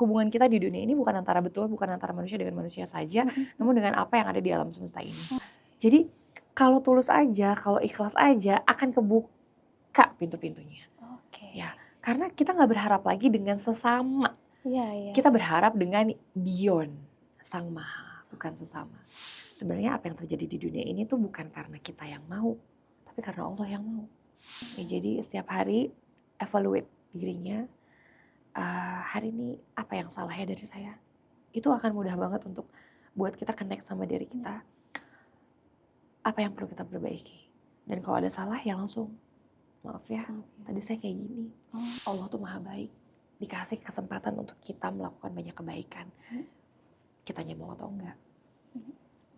hubungan kita di dunia ini bukan antara manusia dengan manusia saja, namun dengan apa yang ada di alam semesta ini. Jadi kalau tulus aja, kalau ikhlas aja akan kebuka pintu-pintunya. Ya, karena kita nggak berharap lagi dengan sesama. Kita berharap dengan beyond Sang Maha, bukan sesama. Sebenarnya apa yang terjadi di dunia ini tuh bukan karena kita yang mau, tapi karena Allah yang mau. Ya, jadi setiap hari evaluate dirinya. Hari ini apa yang salah ya dari saya? Itu akan mudah banget untuk buat kita connect sama diri kita. Apa yang perlu kita perbaiki? Dan kalau ada salah ya langsung, maaf ya, tadi saya kayak gini. Allah tuh maha baik. Dikasih kesempatan untuk kita melakukan banyak kebaikan. Kitanya mau atau enggak.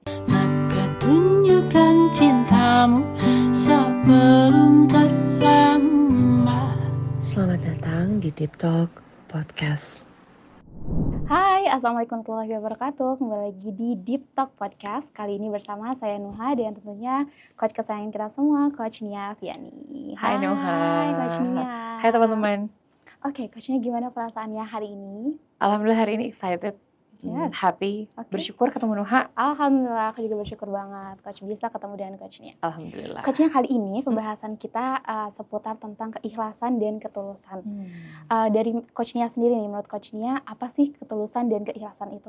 Maka tunjukkan cintamu sebelum terlambat. Selamat datang di Deep Talk Podcast. Hai, Assalamualaikum warahmatullahi wabarakatuh. Kembali lagi di Deep Talk Podcast. Kali ini bersama saya Nuha dan tentunya coach kesayangan kita semua, Coach Nia Viani. Hai Nuha. Coach Nia. Hai teman-teman. Oke, Coach Nia gimana perasaannya hari ini? Alhamdulillah hari ini excited. Yes. Happy, bersyukur ketemu Nuha. Alhamdulillah, aku juga bersyukur banget Coach bisa ketemu dengan Coach Nia. Alhamdulillah. Coach Nia, kali ini pembahasan kita seputar tentang keikhlasan dan ketulusan. Dari Coach Nia sendiri nih, menurut Coach Nia, apa sih ketulusan dan keikhlasan itu?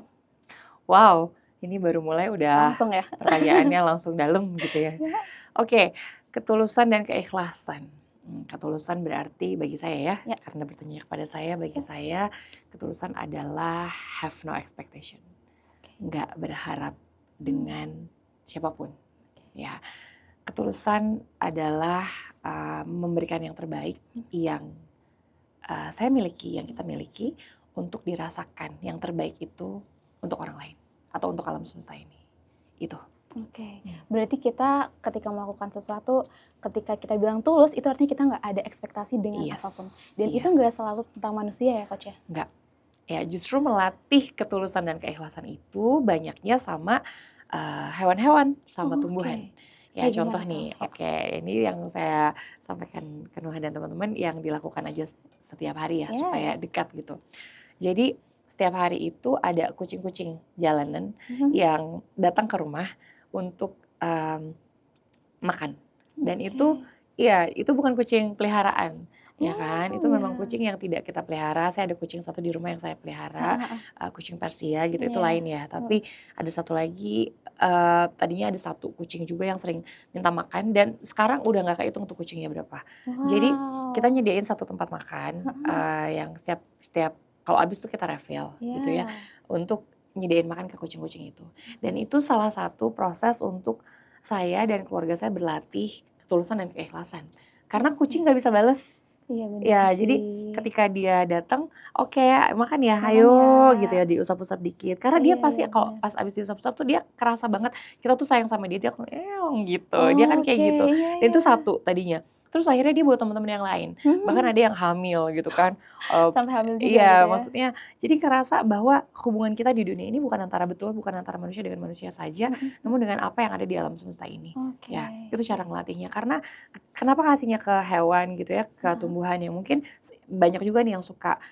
Wow, ini baru mulai udah Langsung ya? pertanyaannya langsung dalam gitu ya. Oke, ketulusan dan keikhlasan. Ketulusan berarti bagi saya ya, karena bertanya kepada saya, bagi saya ketulusan adalah have no expectation. Nggak berharap dengan siapapun. Ya, ketulusan adalah memberikan yang terbaik yang saya miliki, yang kita miliki untuk dirasakan. Yang terbaik itu untuk orang lain atau untuk alam semesta ini. Itu. Oke, berarti kita ketika melakukan sesuatu, ketika kita bilang tulus, itu artinya kita nggak ada ekspektasi dengan apapun. Dan itu nggak selalu tentang manusia ya, Coach ya? Nggak. Ya, justru melatih ketulusan dan keikhlasan itu banyaknya sama hewan-hewan, sama tumbuhan. Ya, contoh nih, ini yang saya sampaikan ke Nuha dan teman-teman yang dilakukan aja setiap hari ya, supaya dekat gitu. Jadi, setiap hari itu ada kucing-kucing jalanan yang datang ke rumah untuk makan. Dan itu bukan kucing peliharaan, ya kan? Itu memang kucing yang tidak kita pelihara. Saya ada kucing satu di rumah yang saya pelihara, kucing Persia gitu, itu lain ya. Tapi ada satu lagi, tadinya ada satu kucing juga yang sering minta makan dan sekarang udah nggak kehitung tuh kucingnya berapa. Jadi kita nyediain satu tempat makan yang setiap kalau habis tuh kita refill gitu ya, untuk nyediain makan ke kucing-kucing itu. Dan itu salah satu proses untuk saya dan keluarga saya berlatih ketulusan dan keikhlasan. Karena kucing nggak bisa bales. Ya, jadi ketika dia datang, oke, makan ya, ayo gitu ya, diusap-usap dikit. Karena dia pasti kalau pas abis diusap-usap tuh dia kerasa banget kita tuh sayang sama dia gitu. Dia kan kayak gitu. Dan itu satu tadinya. Terus akhirnya dia buat teman-teman yang lain. Bahkan ada yang hamil gitu kan. Sampai hamil juga. Iya, maksudnya jadi kerasa bahwa hubungan kita di dunia ini bukan antara manusia dengan manusia saja, namun dengan apa yang ada di alam semesta ini. Ya, itu cara ngelatihnya. Karena kenapa kasihnya ke hewan gitu ya, ke tumbuhan yang mungkin banyak juga nih yang suka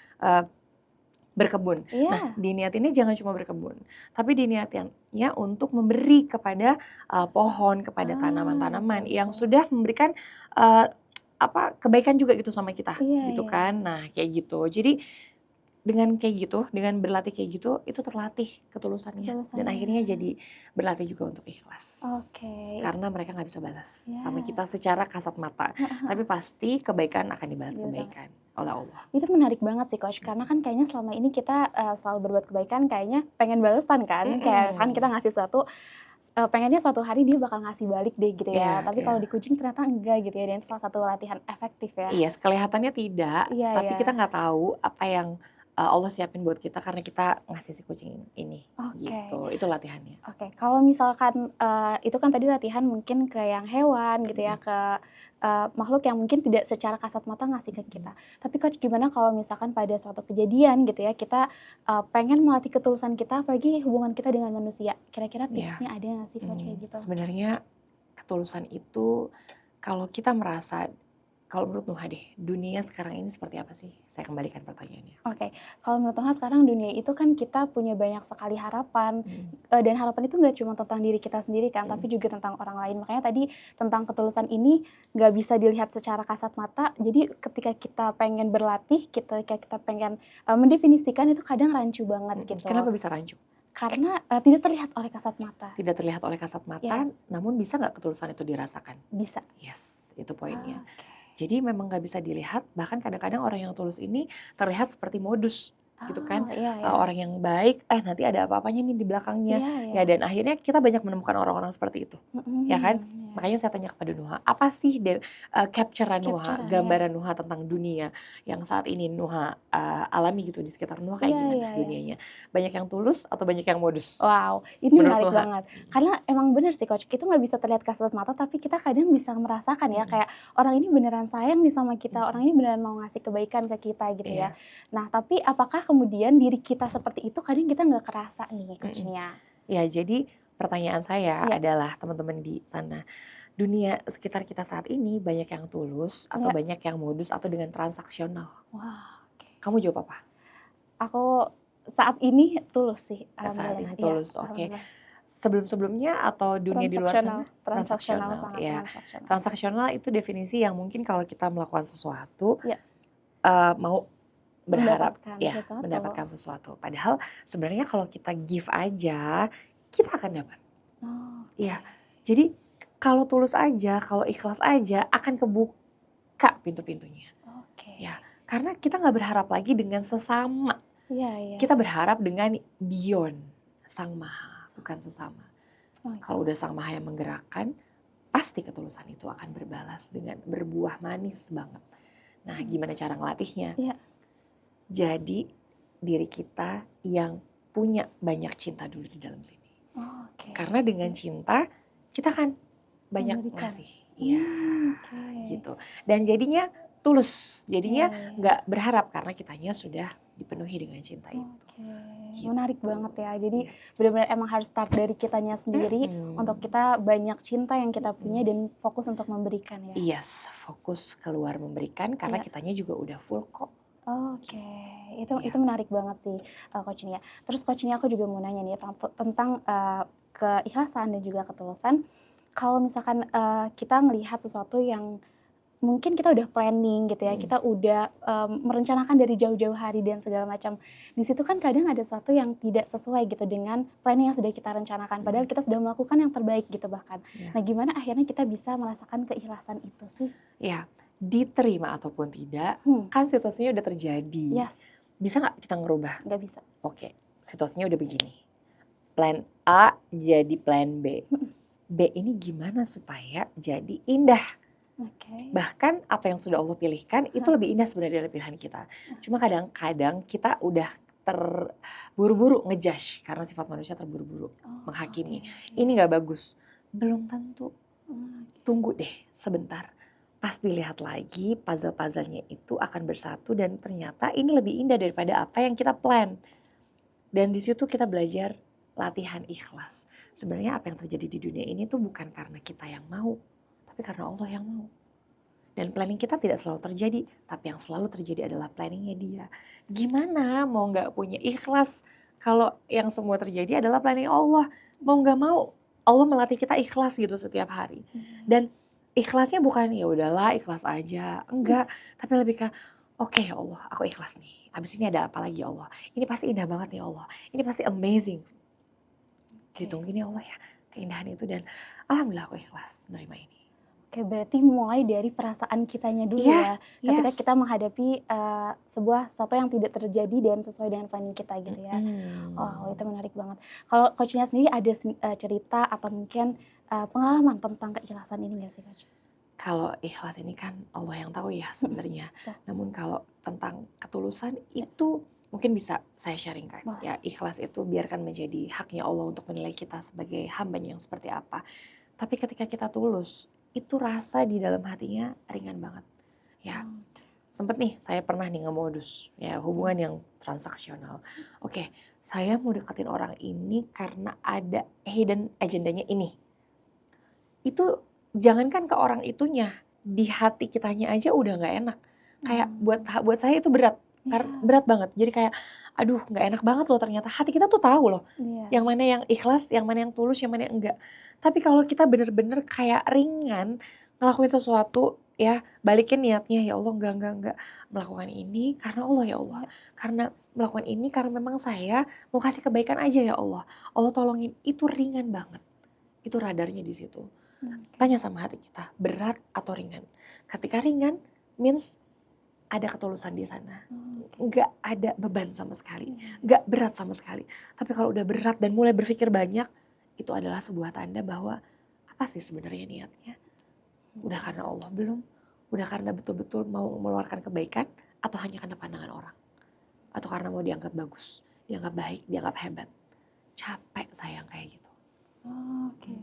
berkebun. Nah, diniatinnya jangan cuma berkebun, tapi diniatinnya untuk memberi kepada pohon, kepada tanaman-tanaman yang sudah memberikan kebaikan juga gitu sama kita, gitu kan. Nah, kayak gitu. Jadi dengan kayak gitu, dengan berlatih kayak gitu, itu terlatih ketulusannya. Dan akhirnya jadi berlatih juga untuk ikhlas. Karena mereka nggak bisa balas sama kita secara kasat mata, tapi pasti kebaikan akan dibalas kebaikan oleh Allah. Itu menarik banget sih, Coach, karena kan kayaknya selama ini kita selalu berbuat kebaikan, kayaknya pengen balasan kan, kayak kan kita ngasih sesuatu, pengennya suatu hari dia bakal ngasih balik deh gitu ya. Tapi kalau di kucing ternyata enggak gitu ya, dan salah satu latihan efektif ya. Iya, kelihatannya tidak, tapi kita nggak tahu apa yang Allah siapin buat kita karena kita ngasih si kucing ini, gitu. Itu latihannya. Kalau misalkan itu kan tadi latihan mungkin ke yang hewan gitu ya, ke makhluk yang mungkin tidak secara kasat mata ngasih ke kita. Tapi Coach, gimana kalau misalkan pada suatu kejadian gitu ya, kita pengen melatih ketulusan kita, apalagi hubungan kita dengan manusia. Kira-kira tipsnya ada nggak sih Coach kayak gitu? Sebenarnya ketulusan itu kalau kita merasa kalau menurut Nuha deh, dunia sekarang ini seperti apa sih? Saya kembalikan pertanyaannya. Oke, kalau menurut Tuhan sekarang dunia itu kan kita punya banyak sekali harapan, dan harapan itu nggak cuma tentang diri kita sendiri kan, tapi juga tentang orang lain. Makanya tadi tentang ketulusan ini nggak bisa dilihat secara kasat mata. Jadi ketika kita pengen berlatih, ketika kita pengen mendefinisikan itu kadang rancu banget gitu. Kenapa bisa rancu? Karena tidak terlihat oleh kasat mata. Tidak terlihat oleh kasat mata, Yes. namun bisa nggak ketulusan itu dirasakan? Bisa. Yes, itu poinnya. Oke. Jadi memang nggak bisa dilihat, bahkan kadang-kadang orang yang tulus ini terlihat seperti modus, gitu kan. Oh, iya, iya. Orang yang baik, nanti ada apa-apanya nih di belakangnya. Iya, iya. Ya, dan akhirnya kita banyak menemukan orang-orang seperti itu, ya kan? Iya. Makanya saya tanya kepada Nuha, apa sih capture-an Nuha, Capture-an, gambaran Nuha tentang dunia yang saat ini Nuha alami gitu di sekitar Nuha kayak Iya, gimana iya, iya. dunianya? Banyak yang tulus atau banyak yang modus? Wow, ini Menurut menarik Nuha. banget. Karena emang bener sih Coach, itu nggak bisa terlihat kasat mata, tapi kita kadang bisa merasakan ya, kayak orang ini beneran sayang nih sama kita, orang ini beneran mau ngasih kebaikan ke kita gitu ya. Nah, tapi apakah kemudian diri kita seperti itu kadang kita nggak kerasa nih Coach-nya? Ya, jadi pertanyaan saya Iya. adalah teman-teman di sana, dunia sekitar kita saat ini banyak yang tulus atau Iya. banyak yang modus atau dengan transaksional? Wah, oke. Kamu jawab apa? Aku saat ini tulus sih, Saat alhamdulillah. ini tulus, Iya, oke. alhamdulillah. Sebelum-sebelumnya atau dunia di luar sana? Transaksional, sangat ya. transaksional. Transaksional itu definisi yang mungkin kalau kita melakukan sesuatu, Iya. mau berharap Mendapatkan mendapatkan sesuatu. sesuatu. Padahal sebenarnya kalau kita give aja, kita akan dapat. Oh, Iya. Jadi kalau tulus aja, kalau ikhlas aja, akan kebuka pintu-pintunya. oke. Ya, karena kita nggak berharap lagi dengan sesama. Iya, iya. Kita berharap dengan beyond Sang Maha, bukan sesama. Oke. Kalau udah Sang Maha yang menggerakkan, pasti ketulusan itu akan berbalas dengan berbuah manis banget. Nah, gimana cara ngelatihnya? Iya. Jadi diri kita yang punya banyak cinta dulu di dalam sini. Oke. Karena dengan cinta kita kan banyak Memberikan. ngasih. Iya, Oke. gitu. Dan jadinya tulus, jadinya Iya. nggak berharap karena kitanya sudah dipenuhi dengan cinta itu. Oke. Gitu. Menarik banget ya. Jadi Iya. benar-benar emang harus start dari kitanya sendiri untuk kita banyak cinta yang kita punya dan fokus untuk memberikan ya. Yes, fokus keluar memberikan karena Iya. kitanya juga udah full kok. Oke, itu Iya. menarik banget sih Coach Nia. Terus Coach Nia aku juga mau nanya nih tentang keikhlasan dan juga ketulusan. Kalau misalkan kita ngelihat sesuatu yang mungkin kita udah planning gitu ya, kita udah merencanakan dari jauh-jauh hari dan segala macam. Di situ kan kadang ada sesuatu yang tidak sesuai gitu dengan planning yang sudah kita rencanakan. Padahal kita sudah melakukan yang terbaik gitu bahkan. Iya. Nah, gimana akhirnya kita bisa merasakan keikhlasan itu sih? Ya, diterima ataupun tidak, kan situasinya udah terjadi. Yes, Bisa nggak kita ngerubah? nggak bisa. Oke, situasinya udah begini. Plan A jadi plan B. B ini gimana supaya jadi indah? Oke. Bahkan apa yang sudah Allah pilihkan itu lebih indah sebenarnya dari pilihan kita. Cuma kadang-kadang kita udah terburu-buru ngejudge karena sifat manusia terburu-buru menghakimi. Ini nggak bagus. Belum tentu. Tunggu deh sebentar. Pas dilihat lagi puzzle-puzzlenya itu akan bersatu dan ternyata ini lebih indah daripada apa yang kita plan. Dan di situ kita belajar latihan ikhlas. Sebenarnya apa yang terjadi di dunia ini tuh bukan karena kita yang mau, tapi karena Allah yang mau. Dan planning kita tidak selalu terjadi, tapi yang selalu terjadi adalah planningnya Dia. Gimana mau nggak punya ikhlas kalau yang semua terjadi adalah planning Allah? Mau nggak mau, Allah melatih kita ikhlas gitu setiap hari. Dan ikhlasnya bukan ya udahlah ikhlas aja, enggak. Tapi lebih ke oke ya Allah, aku ikhlas nih. Habis ini ada apa lagi ya Allah? Ini pasti indah banget nih Allah. Ini pasti amazing. Ditungguin ya Allah ya keindahan itu dan alhamdulillah aku ikhlas menerima ini. Oke, berarti mulai dari perasaan kitanya dulu ya. Ketika kita menghadapi sesuatu yang tidak terjadi dan sesuai dengan planning kita gitu ya. Wow, itu menarik banget. Kalau Coach-nya sendiri ada cerita atau mungkin pengalaman tentang keikhlasan ini nggak sih Coach? Kalau ikhlas ini kan Allah yang tahu ya sebenarnya. Namun kalau tentang ketulusan itu mungkin bisa saya sharingkan. Ya, ikhlas itu biarkan menjadi haknya Allah untuk menilai kita sebagai hambanya yang seperti apa. Tapi ketika kita tulus, itu rasa di dalam hatinya ringan banget. Ya, sempet nih saya pernah nih ngemodus ya hubungan yang transaksional. Oke, saya mau deketin orang ini karena ada hidden agendanya ini. Itu jangankan ke orang itunya, di hati kitanya aja udah nggak enak. Kayak buat saya itu berat, berat banget. Jadi kayak, aduh nggak enak banget loh ternyata. Hati kita tuh tahu loh, yang mana yang ikhlas, yang mana yang tulus, yang mana yang enggak. Tapi kalau kita bener-bener kayak ringan ngelakuin sesuatu, ya balikin niatnya, ya Allah enggak melakukan ini karena Allah ya Allah. Karena melakukan ini karena memang saya mau kasih kebaikan aja ya Allah. Allah tolongin, itu ringan banget. Itu radarnya di situ. Tanya sama hati kita, berat atau ringan. Ketika ringan, means ada ketulusan di sana. Nggak ada beban sama sekali. Nggak berat sama sekali. Tapi kalau udah berat dan mulai berpikir banyak, itu adalah sebuah tanda bahwa apa sih sebenarnya niatnya? Udah karena Allah belum? Udah karena betul-betul mau mengeluarkan kebaikan? Atau hanya karena pandangan orang? Atau karena mau dianggap bagus, dianggap baik, dianggap hebat? Capek sayang kayak gitu. Oke.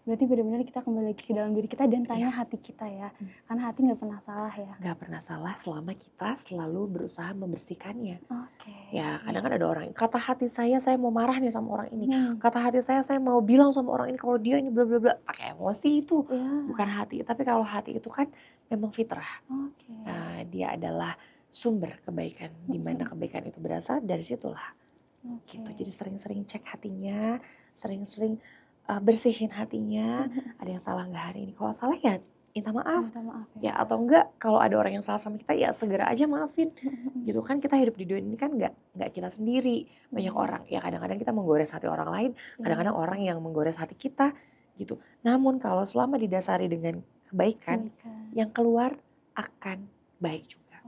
Berarti benar-benar kita kembali lagi ke dalam diri kita dan tanya hati kita ya. Karena hati nggak pernah salah ya. Nggak pernah salah selama kita selalu berusaha membersihkannya. Oke. Ya kadang kan ada orang, kata hati saya mau marah nih sama orang ini. Kata hati saya mau bilang sama orang ini kalau dia ini bla bla bla. Pakai emosi itu, bukan hati. Tapi kalau hati itu kan memang fitrah. Nah, dia adalah sumber kebaikan. Di mana kebaikan itu berasal, dari situlah. Gitu. Jadi sering-sering cek hatinya, sering-sering bersihin hatinya. Ada yang salah nggak hari ini? Kalau salah ya minta maaf. Ya atau enggak kalau ada orang yang salah sama kita ya segera aja maafin. Gitu kan, kita hidup di dunia ini kan nggak kita sendiri. Banyak orang. Ya kadang-kadang kita menggores hati orang lain, kadang-kadang orang yang menggores hati kita gitu. Namun kalau selama didasari dengan kebaikan, yang keluar akan baik juga.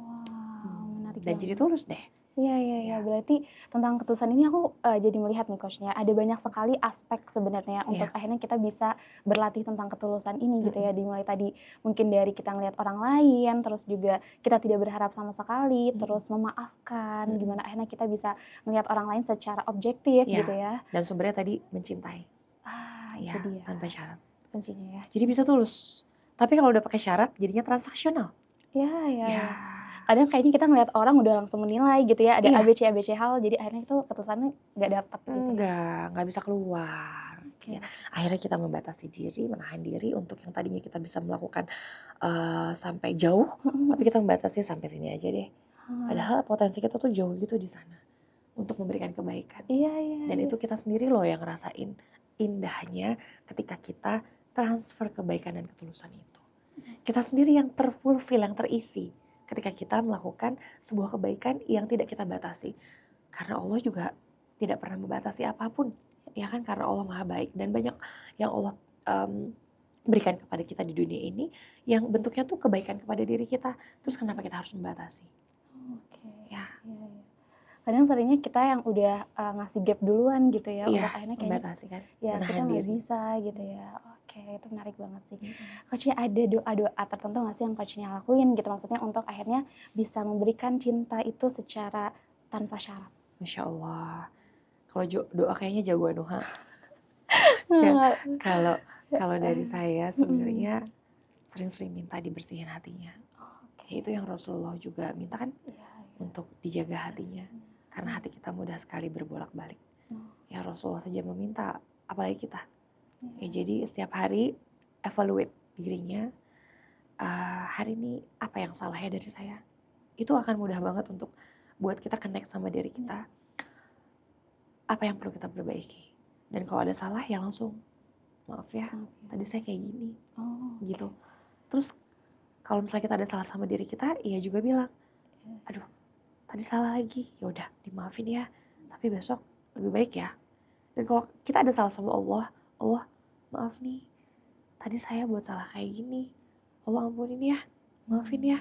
Menarik Dan banget. jadi tulus deh. Iya. Berarti tentang ketulusan ini aku jadi melihat nih coachnya, ada banyak sekali aspek sebenarnya untuk akhirnya kita bisa berlatih tentang ketulusan ini gitu ya. Dimulai tadi mungkin dari kita ngelihat orang lain, terus juga kita tidak berharap sama sekali, terus memaafkan, gimana akhirnya kita bisa melihat orang lain secara objektif gitu ya. Dan sumbernya tadi mencintai. Itu dia. Tanpa syarat. Kuncinya ya. Jadi bisa tulus. Tapi kalau udah pakai syarat jadinya transaksional. Ya. Kadang kayaknya kita ngeliat orang udah langsung menilai gitu ya, ada ABC hal, jadi akhirnya itu ketulusannya nggak dapat gitu. Nggak bisa keluar. Ya. Akhirnya kita membatasi diri, menahan diri untuk yang tadinya kita bisa melakukan sampai jauh, tapi kita membatasi sampai sini aja deh. Padahal potensi kita tuh jauh gitu di sana untuk memberikan kebaikan. Dan itu kita sendiri loh yang ngerasain indahnya ketika kita transfer kebaikan dan ketulusan itu. Kita sendiri yang terfulfill, yang terisi ketika kita melakukan sebuah kebaikan yang tidak kita batasi. Karena Allah juga tidak pernah membatasi apapun, ya kan? Karena Allah Maha Baik dan banyak yang Allah berikan kepada kita di dunia ini yang bentuknya tuh kebaikan kepada diri kita. Terus kenapa kita harus membatasi? Kadang seringnya kita yang udah ngasih gap duluan gitu ya, untuk akhirnya kayak membatasi kan? Ya kita nggak bisa gitu ya. Itu menarik banget sih. Coachnya ada doa-doa tertentu nggak sih yang coachnya lakuin gitu, maksudnya untuk akhirnya bisa memberikan cinta itu secara tanpa syarat? Masya Allah. Kalau doa kayaknya jagoan Nuha. Kalau dari saya sebenarnya sering-sering minta dibersihin hatinya. Itu yang Rasulullah juga minta kan, untuk dijaga hatinya. Karena hati kita mudah sekali berbolak-balik. Ya Rasulullah saja meminta, apalagi kita. Jadi setiap hari evaluate dirinya. Hari ini apa yang salah ya dari saya? Itu akan mudah banget untuk buat kita connect sama diri kita. Apa yang perlu kita perbaiki? Dan kalau ada salah ya langsung, maaf ya, tadi saya kayak gini, gitu. Terus kalau misalnya kita ada salah sama diri kita, ya juga bilang, aduh, tadi salah lagi, ya udah dimaafin ya, tapi besok lebih baik ya. Dan kalau kita ada salah sama Allah, Allah maaf nih, tadi saya buat salah kayak gini, Allah ampunin ya, maafin ya.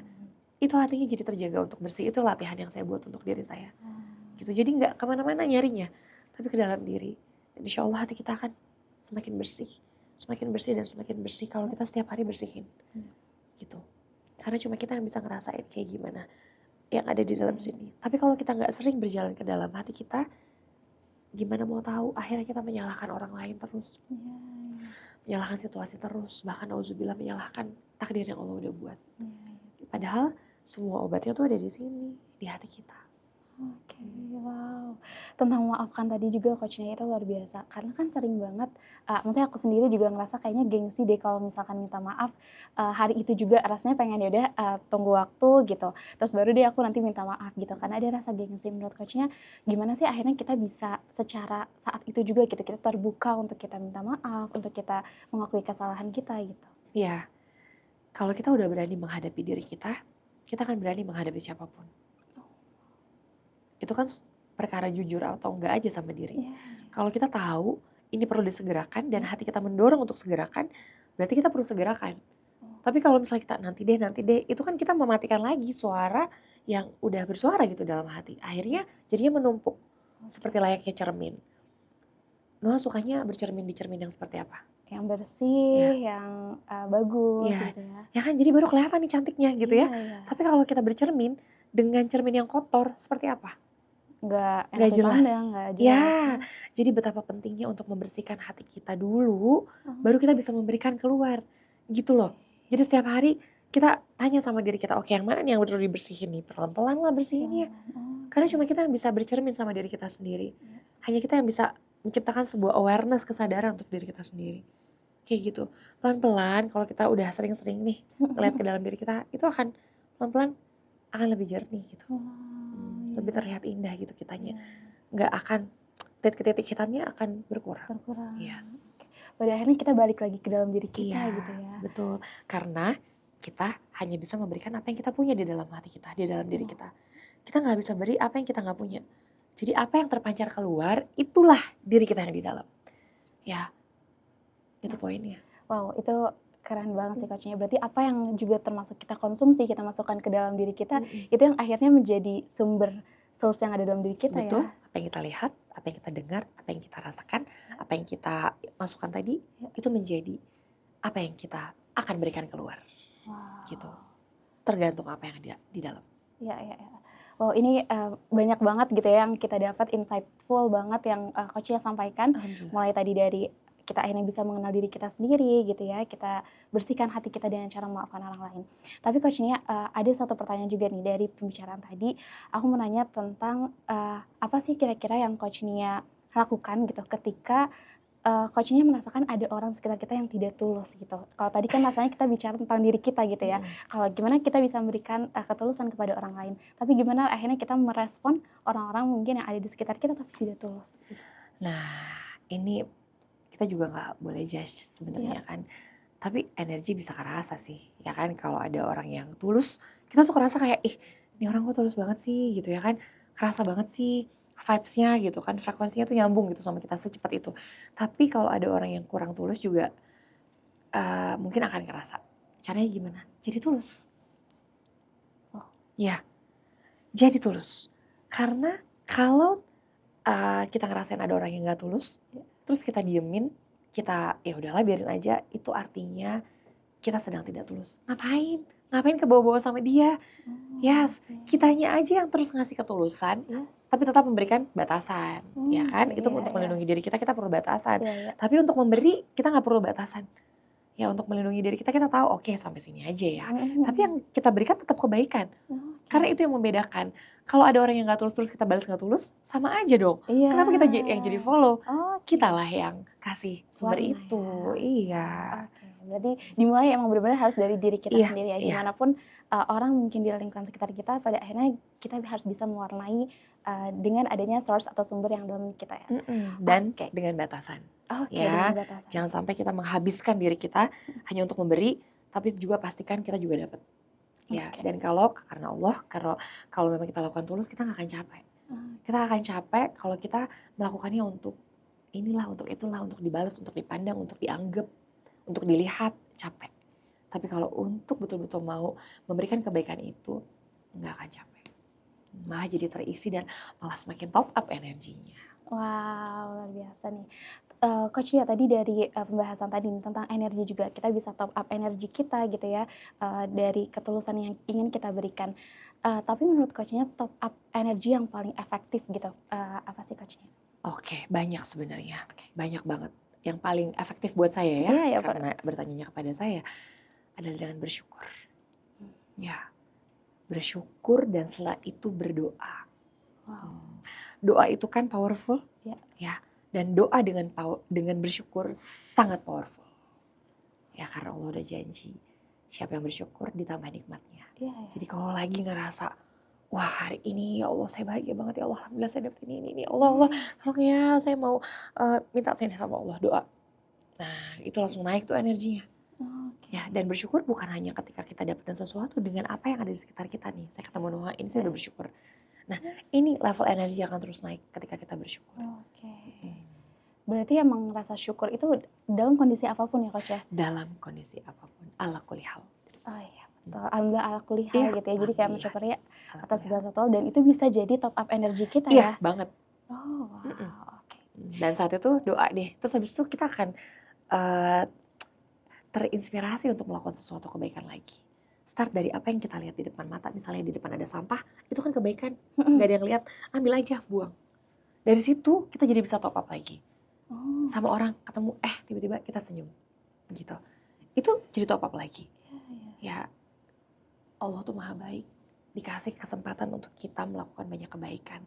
Itu hatinya jadi terjaga untuk bersih. Itu latihan yang saya buat untuk diri saya. Gitu. Jadi nggak kemana-mana nyarinya, tapi ke dalam diri. Dan insya Allah hati kita akan semakin bersih dan semakin bersih kalau kita setiap hari bersihin. Gitu. Karena cuma kita yang bisa ngerasain kayak gimana yang ada di dalam sini. Tapi kalau kita nggak sering berjalan ke dalam hati kita, gimana mau tahu? Akhirnya kita menyalahkan orang lain terus, menyalahkan situasi terus, bahkan auzubillah menyalahkan takdir yang Allah udah buat. Padahal semua obatnya tuh ada di sini, di hati kita. Wow. tentang memaafkan tadi juga coachnya itu luar biasa. Karena kan sering banget, maksudnya aku sendiri juga ngerasa kayaknya gengsi deh kalau misalkan minta maaf, hari itu juga rasanya pengen ya udah, tunggu waktu gitu, terus baru deh aku nanti minta maaf gitu, karena ada rasa gengsi. Menurut coachnya gimana sih akhirnya kita bisa secara saat itu juga gitu, kita terbuka untuk kita minta maaf, untuk kita mengakui kesalahan kita gitu? Ya, kalau kita udah berani menghadapi diri kita akan berani menghadapi siapapun. Itu kan perkara jujur atau enggak aja sama diri. Iya. Kalau kita tahu ini perlu disegerakan dan hati kita mendorong untuk segerakan, berarti kita perlu segerakan. Tapi kalau misalnya kita nanti deh, itu kan kita mematikan lagi suara yang udah bersuara gitu dalam hati. Akhirnya jadinya menumpuk, seperti layaknya cermin. Noah sukanya bercermin di cermin yang seperti apa? Yang bersih, Ya. yang, bagus Iya. gitu ya. Ya kan, jadi baru kelihatan nih cantiknya gitu ya. Iya. Tapi kalau kita bercermin dengan cermin yang kotor, seperti apa? Nggak enak Nggak jelas. dipandang, nggak jelas Ya, ya. jadi betapa pentingnya untuk membersihkan hati kita dulu, baru kita bisa memberikan keluar, gitu loh. Jadi setiap hari kita tanya sama diri kita, oke yang mana nih yang perlu dibersihin nih, pelan-pelan lah bersihinnya. Karena cuma kita yang bisa bercermin sama diri kita sendiri. Hanya kita yang bisa menciptakan sebuah awareness, kesadaran untuk diri kita sendiri. Kayak gitu. Pelan-pelan kalau kita udah sering-sering nih ngeliat ke dalam diri kita, itu akan pelan-pelan akan lebih jernih gitu. Lebih terlihat indah gitu kitanya. Nggak akan, titik-titik hitamnya akan berkurang. Yes. Pada akhirnya kita balik lagi ke dalam diri kita Iya, gitu ya. betul. Karena kita hanya bisa memberikan apa yang kita punya di dalam hati kita, di dalam diri kita. Kita nggak bisa beri apa yang kita nggak punya. Jadi apa yang terpancar keluar, itulah diri kita yang di dalam. Ya, itu poinnya. Wow, itu keren banget sih coachnya. Berarti apa yang juga termasuk kita konsumsi, kita masukkan ke dalam diri kita, itu yang akhirnya menjadi sumber source yang ada dalam diri kita Betul. ya. Apa yang kita lihat, apa yang kita dengar, apa yang kita rasakan, apa yang kita masukkan tadi, itu menjadi apa yang kita akan berikan keluar. Wow. Gitu. Tergantung apa yang ada di dalam. Ya. Wow, ini banyak banget gitu ya yang kita dapat, insightful bannya yang coachnya sampaikan. Mulai tadi dari kita akhirnya bisa mengenal diri kita sendiri gitu ya, kita bersihkan hati kita dengan cara memaafkan orang lain. Tapi coachnya ada satu pertanyaan juga nih dari pembicaraan tadi, aku mau nanya tentang apa sih kira-kira yang coachnya lakukan gitu ketika coachnya merasakan ada orang sekitar kita yang tidak tulus gitu. Kalau tadi kan rasanya kita bicara tentang diri kita gitu ya. Kalau gimana kita bisa memberikan ketulusan kepada orang lain. Tapi gimana akhirnya kita merespon orang-orang mungkin yang ada di sekitar kita tapi tidak tulus. Nah, ini kita juga nggak boleh judge sebenarnya kan. Tapi energi bisa kerasa sih, ya kan. Kalau ada orang yang tulus, kita tuh kerasa kayak, ih ini orang kok tulus banget sih gitu ya kan. Kerasa banget sih vibes-nya gitu kan, frekuensinya tuh nyambung gitu sama kita secepat itu. Tapi kalau ada orang yang kurang tulus juga mungkin akan kerasa. Caranya gimana? Jadi tulus. Ya, jadi tulus. Karena kalau kita ngerasain ada orang yang gak tulus, terus kita diemin, kita ya udahlah biarin aja, itu artinya kita sedang tidak tulus. Ngapain kebawa-bawa sama dia? Yes, kitanya aja yang terus ngasih ketulusan, tapi tetap memberikan batasan, ya kan? Itu untuk melindungi diri kita perlu batasan. Tapi untuk memberi kita nggak perlu batasan. Ya untuk melindungi diri kita tahu oke, sampai sini aja ya. Tapi yang kita berikan tetap kebaikan. Karena itu yang membedakan. Kalau ada orang yang nggak tulus terus kita balas nggak tulus, sama aja dong. Kenapa kita yang jadi follow? Kita lah yang kasih sumber itu. Iya. Berarti dimulai emang benar-benar harus dari diri kita sendiri ya. Gimana pun orang mungkin di lingkungan sekitar kita, pada akhirnya kita harus bisa mewarnai dengan adanya source atau sumber yang dalam kita ya. Dan dengan batasan. Dengan batasan. Jangan sampai kita menghabiskan diri kita hanya untuk memberi, tapi juga pastikan kita juga dapat. Ya, dan karena Allah, kalau memang kita lakukan tulus, kita nggak akan capek. Kita akan capek kalau kita melakukannya untuk inilah, untuk itulah, untuk dibalas, untuk dipandang, untuk dianggap, untuk dilihat, capek. Tapi kalau untuk betul-betul mau memberikan kebaikan itu, nggak akan capek. Malah jadi terisi dan malah semakin top up energinya. Wow, luar biasa nih. Coach ya tadi dari pembahasan tadi tentang energi juga, kita bisa top up energi kita gitu ya, dari ketulusan yang ingin kita berikan. Tapi menurut coachnya top up energi yang paling efektif gitu, apa sih coachnya? Oke, banyak sebenarnya, banyak banget. Yang paling efektif buat saya ya, karena bertanya kepada saya, adalah dengan bersyukur. Ya, bersyukur dan setelah itu berdoa. doa itu kan powerful, Ya. ya. Dan doa dengan bersyukur sangat powerful. Ya karena Allah udah janji, siapa yang bersyukur ditambah nikmatnya. Iya, ya. Jadi kalau lagi ngerasa, wah hari ini ya Allah saya bahagia banget ya Allah, alhamdulillah saya dapet ini Allah Allah, tolong ya saya mau minta sini sama Allah, doa. Nah itu langsung naik tuh energinya. Oke. Ya, dan bersyukur bukan hanya ketika kita dapetin sesuatu dengan apa yang ada di sekitar kita nih. Saya ketemu Noah, ini saya udah bersyukur. Nah, ini level energi akan terus naik ketika kita bersyukur. Oke. Berarti emang rasa syukur itu dalam kondisi apapun ya Coach ya? Dalam kondisi apapun, ala kulli hal. Oh iya, betul. Alhamdulillah ala kulli hal Iya, gitu ya. Jadi kayak alhamdulillah. mensyukuri Ala atas kulli hal. segala sesuatu dan itu bisa jadi top up energi kita Iya, ya. banget. Oh, wow. Oke. Dan saat itu doa deh. Terus habis itu kita akan terinspirasi untuk melakukan sesuatu kebaikan lagi. Start dari apa yang kita lihat di depan mata. Misalnya di depan ada sampah, itu kan kebaikan. Gak ada yang lihat, ambil aja, buang. Dari situ kita jadi bisa top up lagi. Oh. Sama orang ketemu, tiba-tiba kita senyum. Gitu. Itu jadi top up lagi. Ya, Allah tuh maha baik. Dikasih kesempatan untuk kita melakukan banyak kebaikan.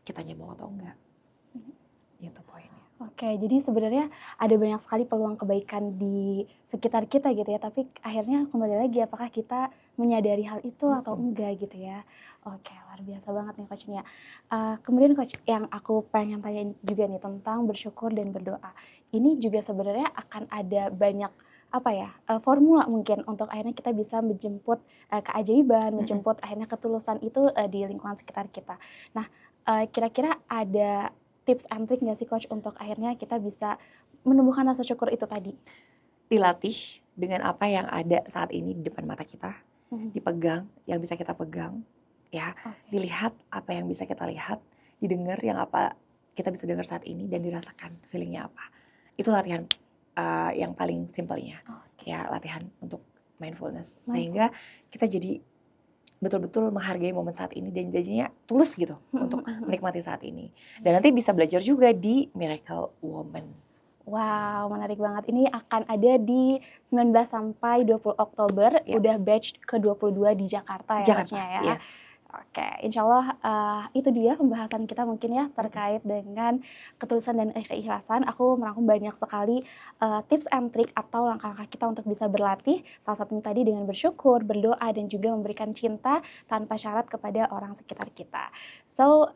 Kitanya mau atau enggak. Itu poinnya. Oke, jadi sebenarnya ada banyak sekali peluang kebaikan di sekitar kita gitu ya, tapi akhirnya kembali lagi apakah kita menyadari hal itu atau enggak gitu ya. Oke, luar biasa banget nih Coach Nia. Kemudian Coach, yang aku pengen tanya juga nih tentang bersyukur dan berdoa. Ini juga sebenarnya akan ada banyak formula mungkin untuk akhirnya kita bisa menjemput keajaiban, menjemput akhirnya ketulusan itu di lingkungan sekitar kita. Nah, kira-kira ada tips and trick nggak sih Coach untuk akhirnya kita bisa menumbuhkan rasa syukur itu tadi? Dilatih dengan apa yang ada saat ini di depan mata kita, dipegang, yang bisa kita pegang, ya, dilihat apa yang bisa kita lihat, didengar yang apa kita bisa dengar saat ini dan dirasakan feelingnya apa. Itu latihan yang paling simpelnya, ya latihan untuk mindfulness, sehingga kita jadi betul-betul menghargai momen saat ini dan jadinya tulus gitu untuk menikmati saat ini. Dan nanti bisa belajar juga di Miracle Woman. Wow, menarik banget. Ini akan ada di 19 sampai 20 Oktober, udah batch ke-22 di Jakarta ya. Jakarta, ya. yes. Oke, insya Allah itu dia pembahasan kita mungkin ya terkait dengan ketulusan dan keikhlasan. Aku merangkum banyak sekali tips and trick atau langkah-langkah kita untuk bisa berlatih. Salah satunya tadi dengan bersyukur, berdoa, dan juga memberikan cinta tanpa syarat kepada orang sekitar kita. So,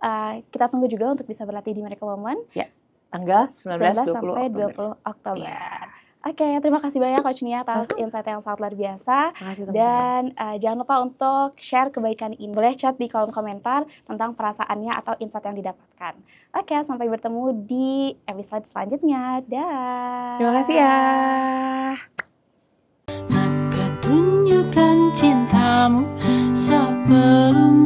kita tunggu juga untuk bisa berlatih di Miracle Woman. Ya, tanggal 19 sampai 20 Oktober. Ya. Oke, terima kasih banyak Coach Nia atas insight yang sangat luar biasa. Dan jangan lupa untuk share kebaikan ini. Boleh chat di kolom komentar tentang perasaannya atau insight yang didapatkan. Oke, sampai bertemu di episode selanjutnya. Dah. Terima kasih ya. Maka tunjukkan cintamu sebelum